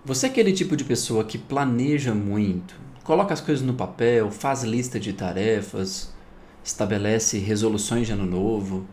Você é aquele tipo de pessoa que planeja muito, coloca as coisas no papel, faz lista de tarefas, estabelece resoluções de ano novo,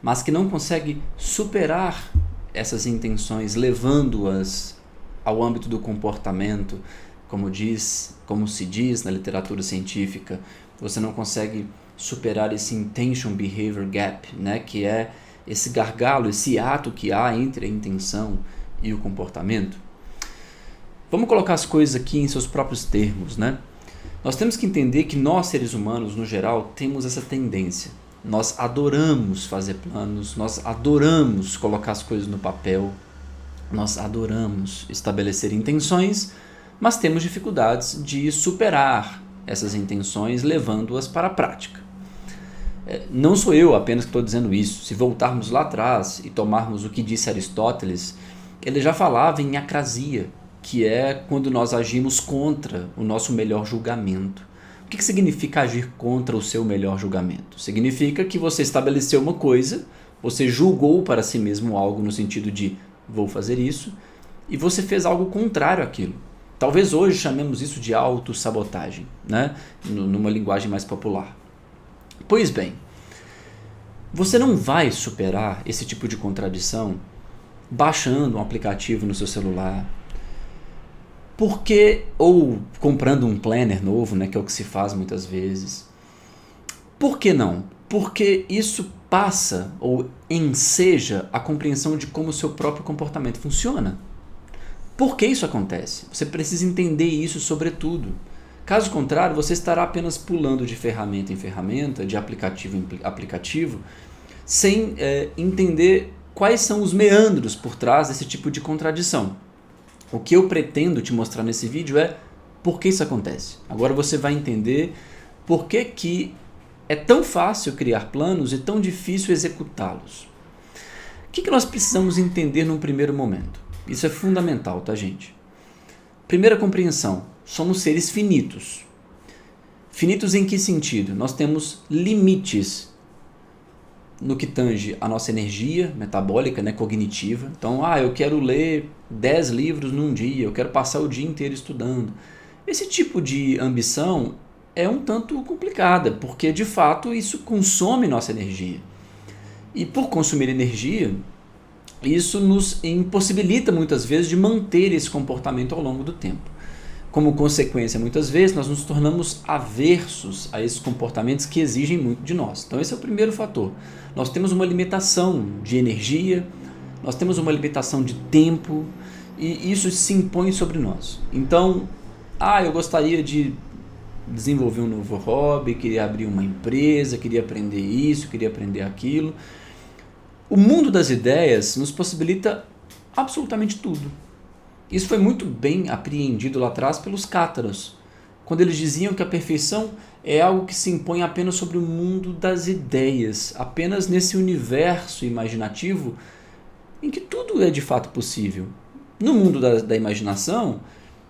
mas que não consegue superar essas intenções, levando-as ao âmbito do comportamento, como se diz na literatura científica, você não consegue superar esse intention behavior gap, né, que é esse gargalo, esse ato que há entre a intenção e o comportamento. Vamos colocar as coisas aqui em seus próprios termos, né? Nós temos que entender que nós, seres humanos, no geral, temos essa tendência. Nós adoramos fazer planos, nós adoramos colocar as coisas no papel, nós adoramos estabelecer intenções, mas temos dificuldades de superar essas intenções levando-as para a prática. Não sou eu apenas que estou dizendo isso. Se voltarmos lá atrás e tomarmos o que disse Aristóteles, ele já falava em acrasia, que é quando nós agimos contra o nosso melhor julgamento. O que significa agir contra o seu melhor julgamento? Significa que você estabeleceu uma coisa, você julgou para si mesmo algo no sentido de vou fazer isso, e você fez algo contrário àquilo. Talvez hoje chamemos isso de autossabotagem, né? Numa linguagem mais popular. Pois bem, você não vai superar esse tipo de contradição baixando um aplicativo no seu celular, ou comprando um planner novo, né, que é o que se faz muitas vezes. Por que não? Porque isso passa ou enseja a compreensão de como o seu próprio comportamento funciona. Por que isso acontece? Você precisa entender isso sobretudo. Caso contrário, você estará apenas pulando de ferramenta em ferramenta, de aplicativo em aplicativo, sem entender quais são os meandros por trás desse tipo de contradição. O que eu pretendo te mostrar nesse vídeo é por que isso acontece. Agora você vai entender por que é tão fácil criar planos e tão difícil executá-los. O que nós precisamos entender num primeiro momento? Isso é fundamental, tá, gente? Primeira compreensão, somos seres finitos. Finitos em que sentido? Nós temos limites no que tange a nossa energia metabólica, né, cognitiva. Então, eu quero ler 10 livros num dia, eu quero passar o dia inteiro estudando. Esse tipo de ambição é um tanto complicada, porque de fato isso consome nossa energia. E por consumir energia, isso nos impossibilita muitas vezes de manter esse comportamento ao longo do tempo. Como consequência, muitas vezes, nós nos tornamos aversos a esses comportamentos que exigem muito de nós. Então esse é o primeiro fator. Nós temos uma limitação de energia, nós temos uma limitação de tempo, e isso se impõe sobre nós. Então, eu gostaria de desenvolver um novo hobby, queria abrir uma empresa, queria aprender isso, queria aprender aquilo. O mundo das ideias nos possibilita absolutamente tudo. Isso foi muito bem apreendido lá atrás pelos cátaros, quando eles diziam que a perfeição é algo que se impõe apenas sobre o mundo das ideias, apenas nesse universo imaginativo em que tudo é de fato possível. No mundo da imaginação,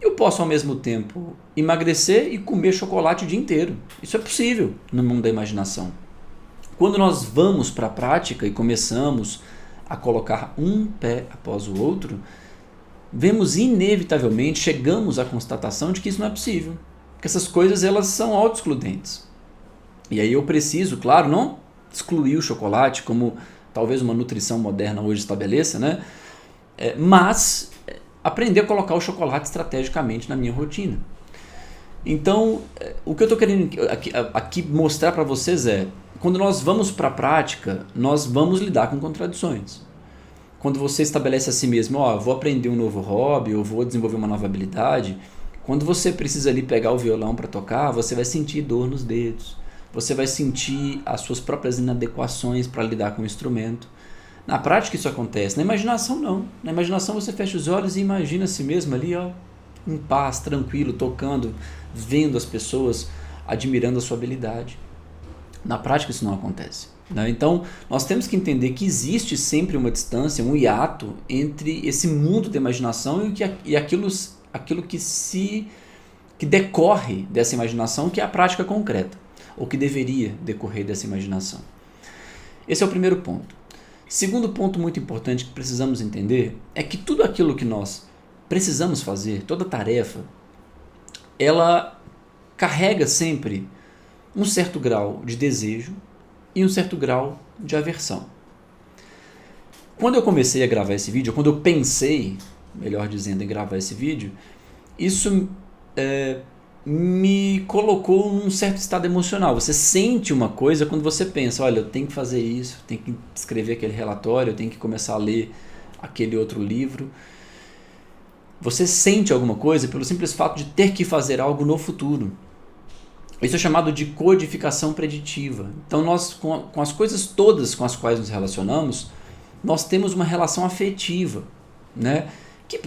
eu posso ao mesmo tempo emagrecer e comer chocolate o dia inteiro. Isso é possível no mundo da imaginação. Quando nós vamos para a prática e começamos a colocar um pé após o outro, vemos inevitavelmente, chegamos à constatação de que isso não é possível. Que essas coisas elas são autoexcludentes. E aí eu preciso, claro, não excluir o chocolate como talvez uma nutrição moderna hoje estabeleça, né? Mas aprender a colocar o chocolate estrategicamente na minha rotina. Então, o que eu estou querendo aqui mostrar para vocês é, quando nós vamos para a prática, nós vamos lidar com contradições. Quando você estabelece a si mesmo, vou aprender um novo hobby, ou vou desenvolver uma nova habilidade, quando você precisa ali pegar o violão para tocar, você vai sentir dor nos dedos, você vai sentir as suas próprias inadequações para lidar com o instrumento. Na prática isso acontece, na imaginação não. Na imaginação você fecha os olhos e imagina a si mesmo ali, em paz, tranquilo, tocando, vendo as pessoas, admirando a sua habilidade. Na prática isso não acontece. Então, nós temos que entender que existe sempre uma distância, um hiato entre esse mundo da imaginação e aquilo que decorre dessa imaginação, que é a prática concreta, ou que deveria decorrer dessa imaginação. Esse é o primeiro ponto. Segundo ponto muito importante que precisamos entender é que tudo aquilo que nós precisamos fazer, toda tarefa, ela carrega sempre um certo grau de desejo e um certo grau de aversão. Quando eu comecei a gravar esse vídeo, quando eu pensei, melhor dizendo, em gravar esse vídeo, isso me colocou num certo estado emocional. Você sente uma coisa quando você pensa, olha, eu tenho que fazer isso, eu tenho que escrever aquele relatório, eu tenho que começar a ler aquele outro livro. Você sente alguma coisa pelo simples fato de ter que fazer algo no futuro. Isso é chamado de codificação preditiva. Então nós, com as coisas todas com as quais nos relacionamos, nós temos uma relação afetiva, né? Que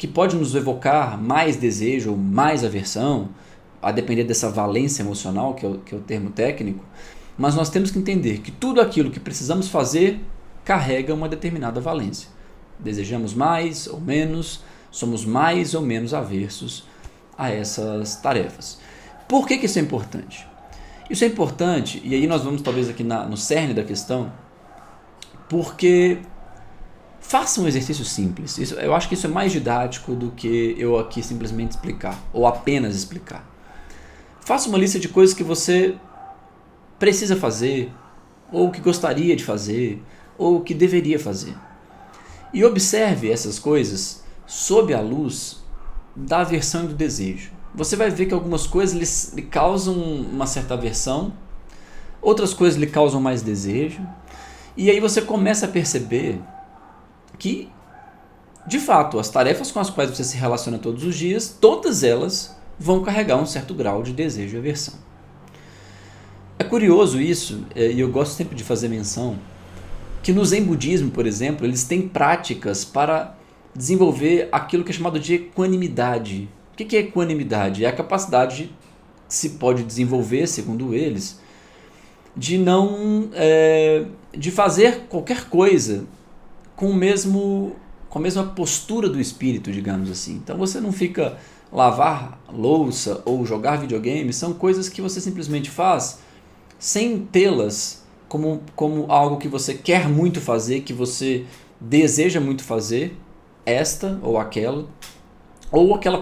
pode nos evocar mais desejo ou mais aversão, a depender dessa valência emocional, que é o termo técnico, mas nós temos que entender que tudo aquilo que precisamos fazer carrega uma determinada valência. Desejamos mais ou menos, somos mais ou menos aversos a essas tarefas. Por que isso é importante? Isso é importante, e aí nós vamos talvez aqui no cerne da questão, porque faça um exercício simples. Eu acho que isso é mais didático do que eu aqui simplesmente explicar, ou apenas explicar. Faça uma lista de coisas que você precisa fazer, ou que gostaria de fazer, ou que deveria fazer. E observe essas coisas sob a luz da aversão e do desejo. Você vai ver que algumas coisas lhe causam uma certa aversão, outras coisas lhe causam mais desejo, e aí você começa a perceber que, de fato, as tarefas com as quais você se relaciona todos os dias, todas elas vão carregar um certo grau de desejo e aversão. É curioso isso, e eu gosto sempre de fazer menção, que no Zen budismo, por exemplo, eles têm práticas para desenvolver aquilo que é chamado de equanimidade. O que é equanimidade? É a capacidade que se pode desenvolver, segundo eles, de fazer qualquer coisa com a mesma postura do espírito, digamos assim. Então você não fica lavar louça ou jogar videogame, são coisas que você simplesmente faz sem tê-las como algo que você quer muito fazer, que você deseja muito fazer, esta ou aquela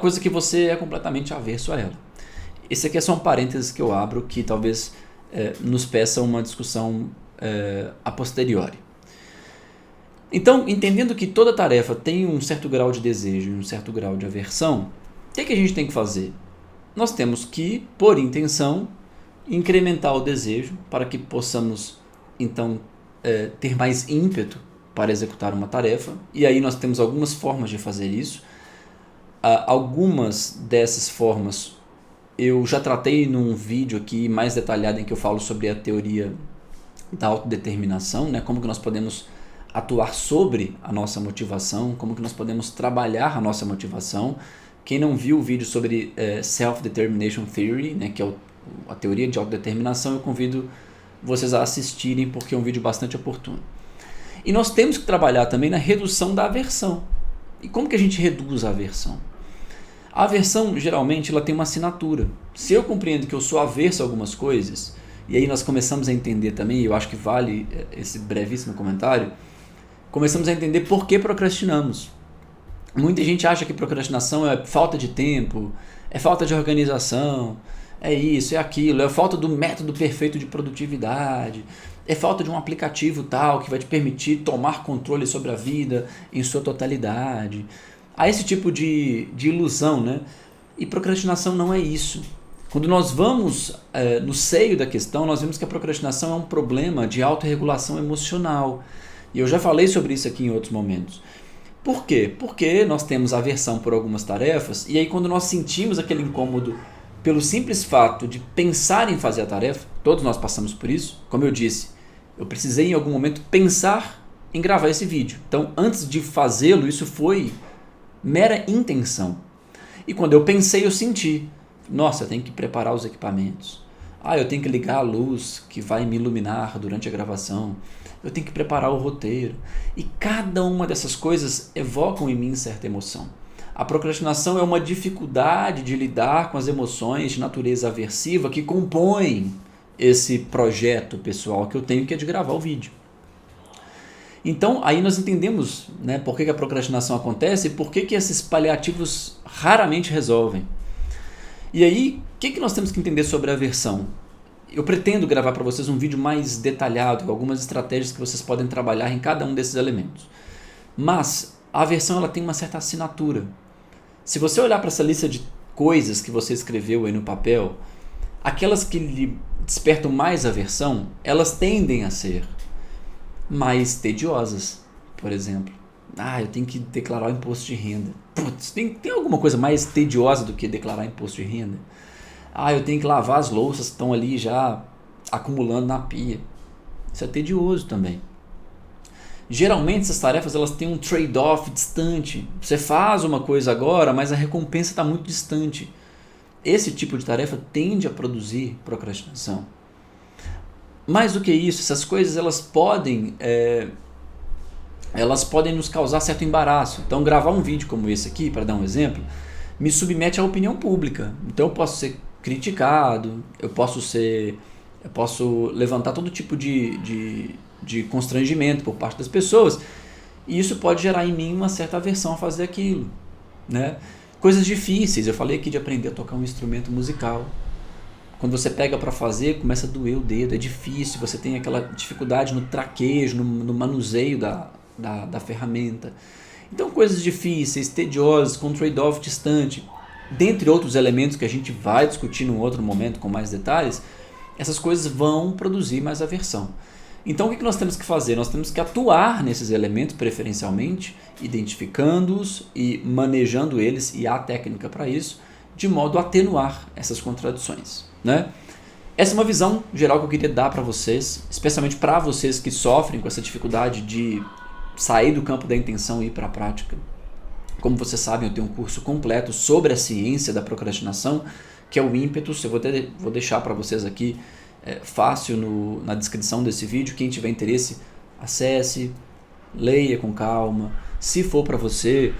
coisa que você é completamente averso a ela. Esse aqui é só um parênteses que eu abro, que talvez nos peça uma discussão a posteriori. Então, entendendo que toda tarefa tem um certo grau de desejo e um certo grau de aversão, o que a gente tem que fazer? Nós temos que, por intenção, incrementar o desejo para que possamos, então, ter mais ímpeto para executar uma tarefa. E aí nós temos algumas formas de fazer isso. Algumas dessas formas eu já tratei num vídeo aqui mais detalhado em que eu falo sobre a teoria da autodeterminação, né? Como que nós podemos atuar sobre a nossa motivação, como que nós podemos trabalhar a nossa motivação. Quem não viu o vídeo sobre Self-Determination Theory, né, que é a teoria de autodeterminação, eu convido vocês a assistirem porque é um vídeo bastante oportuno. E nós temos que trabalhar também na redução da aversão. E como que a gente reduz a aversão? A aversão, geralmente, ela tem uma assinatura. Se eu compreendo que eu sou averso a algumas coisas, e aí nós começamos a entender também, e eu acho que vale esse brevíssimo comentário, começamos a entender por que procrastinamos. Muita gente acha que procrastinação é falta de tempo, é falta de organização, é isso, é aquilo, é falta do método perfeito de produtividade, é falta de um aplicativo tal que vai te permitir tomar controle sobre a vida em sua totalidade. Há esse tipo de ilusão, né? E procrastinação não é isso. Quando nós vamos no seio da questão, nós vemos que a procrastinação é um problema de autorregulação emocional. E eu já falei sobre isso aqui em outros momentos. Por quê? Porque nós temos aversão por algumas tarefas, e aí quando nós sentimos aquele incômodo pelo simples fato de pensar em fazer a tarefa, todos nós passamos por isso, como eu disse, eu precisei em algum momento pensar em gravar esse vídeo. Então, antes de fazê-lo, isso foi mera intenção. E quando eu pensei, eu senti, nossa, eu tenho que preparar os equipamentos. Eu tenho que ligar a luz que vai me iluminar durante a gravação. Eu tenho que preparar o roteiro. E cada uma dessas coisas evocam em mim certa emoção. A procrastinação é uma dificuldade de lidar com as emoções de natureza aversiva que compõem esse projeto pessoal que eu tenho, que é de gravar o vídeo. Então, aí nós entendemos, né, por que a procrastinação acontece e por que esses paliativos raramente resolvem. E aí, o que nós temos que entender sobre a aversão? Eu pretendo gravar para vocês um vídeo mais detalhado, com algumas estratégias que vocês podem trabalhar em cada um desses elementos. Mas a aversão ela tem uma certa assinatura. Se você olhar para essa lista de coisas que você escreveu aí no papel, aquelas que lhe despertam mais aversão, elas tendem a ser mais tediosas. Por exemplo, eu tenho que declarar o imposto de renda. Putz, tem alguma coisa mais tediosa do que declarar imposto de renda? Eu tenho que lavar as louças que estão ali já acumulando na pia. Isso é tedioso também. Geralmente essas tarefas elas têm um trade-off distante. Você faz uma coisa agora, mas a recompensa está muito distante. Esse tipo de tarefa tende a produzir procrastinação. Mais do que isso, essas coisas elas podem nos causar certo embaraço. Então gravar um vídeo como esse aqui, para dar um exemplo, me submete à opinião pública. Então eu posso ser criticado, eu posso levantar todo tipo de constrangimento por parte das pessoas, e isso pode gerar em mim uma certa aversão a fazer aquilo, né? Coisas difíceis, eu falei aqui de aprender a tocar um instrumento musical. Quando você pega para fazer, começa a doer o dedo, é difícil, você tem aquela dificuldade no traquejo, no manuseio da ferramenta. Então coisas difíceis, tediosas, com trade-off distante, dentre outros elementos que a gente vai discutir num outro momento com mais detalhes, essas coisas vão produzir mais aversão. Então o que nós temos que fazer? Nós temos que atuar nesses elementos preferencialmente, identificando-os e manejando eles, e há técnica para isso, de modo a atenuar essas contradições, né? Essa é uma visão geral que eu queria dar para vocês, especialmente para vocês que sofrem com essa dificuldade de sair do campo da intenção e ir para a prática. Como vocês sabem, eu tenho um curso completo sobre a ciência da procrastinação, que é o Ímpetus. Eu vou deixar para vocês aqui fácil na descrição desse vídeo. Quem tiver interesse, acesse, leia com calma. Se for para você,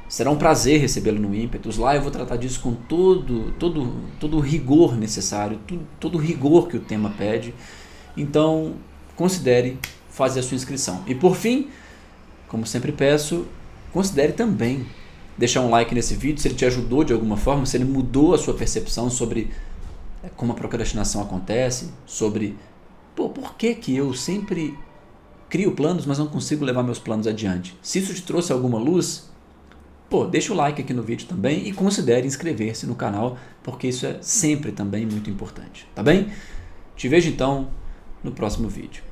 será um prazer recebê-lo no Ímpetus. Lá eu vou tratar disso com todo o rigor necessário, todo o rigor que o tema pede. Então, considere fazer a sua inscrição. E por fim, como sempre peço, considere também deixar um like nesse vídeo, se ele te ajudou de alguma forma, se ele mudou a sua percepção sobre como a procrastinação acontece, sobre por que eu sempre crio planos, mas não consigo levar meus planos adiante. Se isso te trouxe alguma luz, deixa o like aqui no vídeo também e considere inscrever-se no canal, porque isso é sempre também muito importante, tá bem? Te vejo então no próximo vídeo.